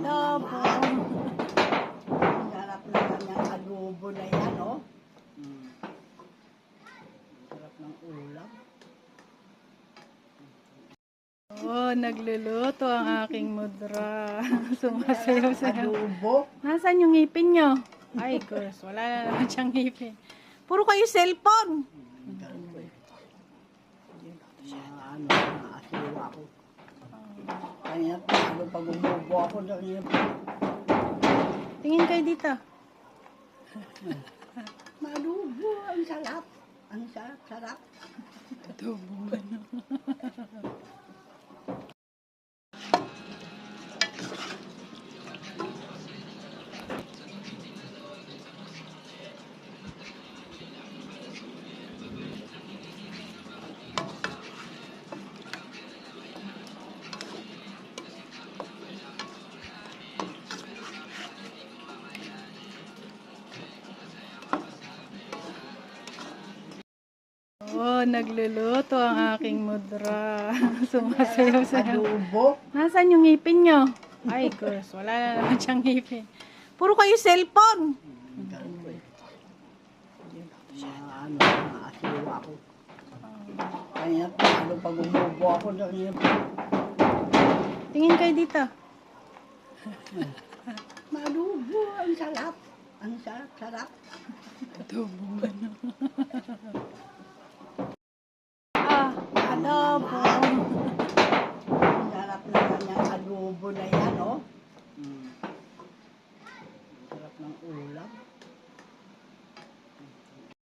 adobo. Ang sarap na kanyang adobo na yan, oh. Sarap ng ulam. Oh, nagluluto ang aking mudra. Sumasayaw-sayaw. Adobo. Nasaan yung ngipin nyo? Ay, girls, wala na naman siyang ngipin. Puro kayo cellphone. Naasiwa ko. Kaya pag umubo ako, Tingin kayo dito. madubo, ang sarap. Ang sarap. Adobo ba na? Oh, nagluluto ang aking mudra. Sumasayaw-sayaw. Adobo. Nasaan yung ngipin nyo? Ay, girls, wala na naman siyang ngipin. Puro kayo cellphone. Naasiwa ko. Kaya pag umubo ako, Tingin kayo dito. madubo, ang sarap. Ang sarap. Adobo ba na? Adobo.